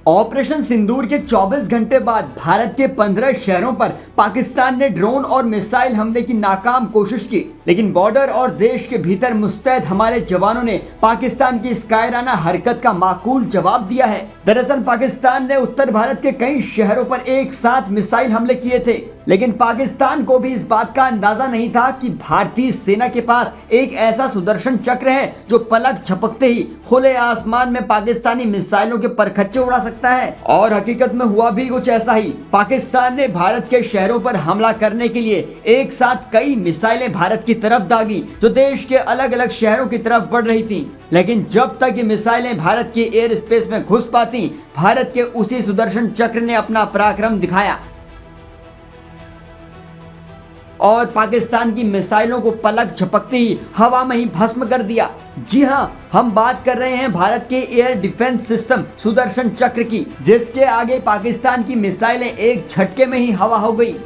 Operation सिंदूर के 24 घंटे बाद भारत के 15 शहरों पर पाकिस्तान ने ड्रोन और मिसाइल हमले की नाकाम कोशिश की, लेकिन बॉर्डर और देश के भीतर मुस्तैद हमारे जवानों ने पाकिस्तान की इस कायराना हरकत का माकूल जवाब दिया है। दरअसल पाकिस्तान ने उत्तर भारत के कई शहरों पर एक साथ मिसाइल हमले किए थे, लेकिन पाकिस्तान को भी इस बात का अंदाजा नहीं था कि भारतीय सेना के पास एक ऐसा सुदर्शन चक्र है जो पलक झपकते ही खुले आसमान में पाकिस्तानी मिसाइलों के परखच्चे उड़ा सकता है। और हकीकत में हुआ भी कुछ ऐसा ही। पाकिस्तान ने भारत के शहरों पर हमला करने के लिए एक साथ कई मिसाइलें भारत की तरफ दागी, जो देश के अलग अलग शहरों की तरफ बढ़ रही थी। लेकिन जब तक ये मिसाइलें भारत के एयर स्पेस में घुस पाती, भारत के उसी सुदर्शन चक्र ने अपना पराक्रम दिखाया और पाकिस्तान की मिसाइलों को पलक झपकते ही हवा में ही भस्म कर दिया। जी हां, हम बात कर रहे हैं भारत के एयर डिफेंस सिस्टम सुदर्शन चक्र की, जिसके आगे पाकिस्तान की मिसाइलें एक झटके में ही हवा हो गई।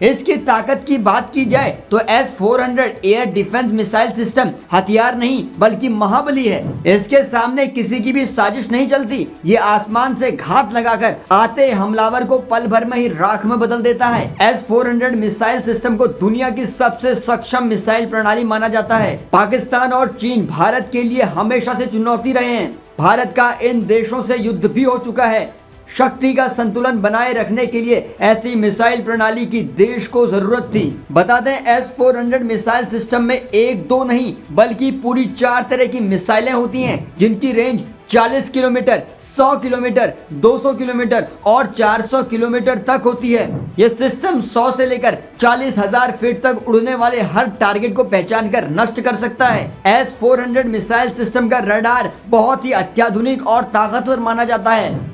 इसकी ताकत की बात की जाए तो S-400 air defence missile system हथियार नहीं बल्कि महाबली है। इसके सामने किसी की भी साजिश नहीं चलती। ये आसमान से घात लगाकर आते हमलावर को पल भर में ही राख में बदल देता है। S-400 मिसाइल सिस्टम को दुनिया की सबसे सक्षम मिसाइल प्रणाली माना जाता है। पाकिस्तान और चीन भारत के लिए हमेशा से चुनौती रहे हैं। भारत का इन देशों से युद्ध भी हो चुका है। शक्ति का संतुलन बनाए रखने के लिए ऐसी मिसाइल प्रणाली की देश को जरूरत थी। बता दें, S-400 मिसाइल सिस्टम में एक दो नहीं बल्कि पूरी 4 तरह की मिसाइलें होती हैं, जिनकी रेंज 40 किलोमीटर, 100 किलोमीटर, 200 किलोमीटर और 400 किलोमीटर तक होती है। यह सिस्टम 100 से लेकर 40,000 फीट तक उड़ने वाले हर टारगेट को पहचान कर नष्ट कर सकता है। S-400 मिसाइल सिस्टम का रडार बहुत ही अत्याधुनिक और ताकतवर माना जाता है।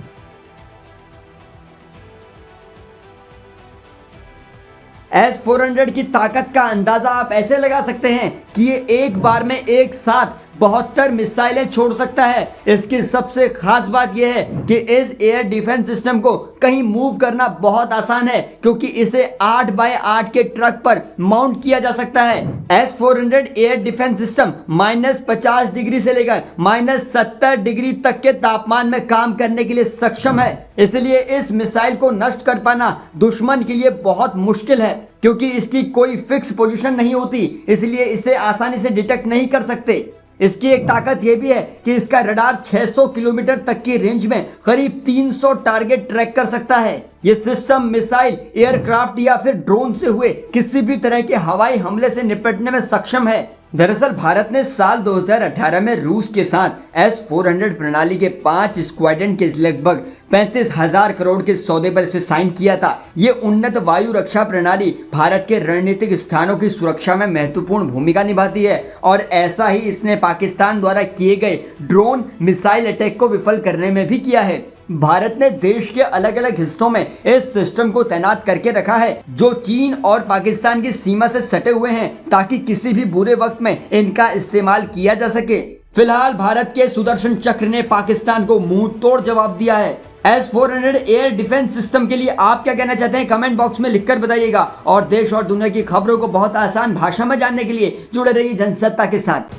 S-400 की ताकत का अंदाजा आप ऐसे लगा सकते हैं कि ये एक बार में एक साथ 72 मिसाइलें छोड़ सकता है। इसकी सबसे खास बात यह है कि इस एयर डिफेंस सिस्टम को कहीं मूव करना बहुत आसान है, क्योंकि इसे 8x8 के ट्रक पर माउंट किया जा सकता है। S-400 air defence system -50 degree से लेकर -70 डिग्री तक के तापमान में काम करने के लिए सक्षम है। इसलिए इस मिसाइल को नष्ट कर पाना दुश्मन के लिए बहुत मुश्किल है, क्योंकि इसकी कोई फिक्स पोजीशन नहीं होती, इसलिए इसे आसानी से डिटेक्ट नहीं कर सकते। इसकी एक ताकत यह भी है कि इसका रडार 600 किलोमीटर तक की रेंज में करीब 300 टारगेट ट्रैक कर सकता है। यह सिस्टम मिसाइल, एयरक्राफ्ट या फिर ड्रोन से हुए किसी भी तरह के हवाई हमले से निपटने में सक्षम है। दरअसल भारत ने साल 2018 में रूस के साथ S-400 प्रणाली के 5 स्क्वाड्रन के लगभग 35,000 करोड़ के सौदे पर इसे साइन किया था। ये उन्नत वायु रक्षा प्रणाली भारत के रणनीतिक स्थानों की सुरक्षा में महत्वपूर्ण भूमिका निभाती है, और ऐसा ही इसने पाकिस्तान द्वारा किए गए ड्रोन मिसाइल अटैक को विफल करने में भी किया है। भारत ने देश के अलग अलग हिस्सों में इस सिस्टम को तैनात करके रखा है, जो चीन और पाकिस्तान की सीमा से सटे हुए हैं, ताकि किसी भी बुरे वक्त में इनका इस्तेमाल किया जा सके। फिलहाल भारत के सुदर्शन चक्र ने पाकिस्तान को मुंह तोड़ जवाब दिया है। S-400 एयर डिफेंस सिस्टम के लिए आप क्या कहना चाहते हैं, कमेंट बॉक्स में लिखकर बताइएगा। और देश और दुनिया की खबरों को बहुत आसान भाषा में जानने के लिए जुड़े रहिए जनसत्ता के साथ।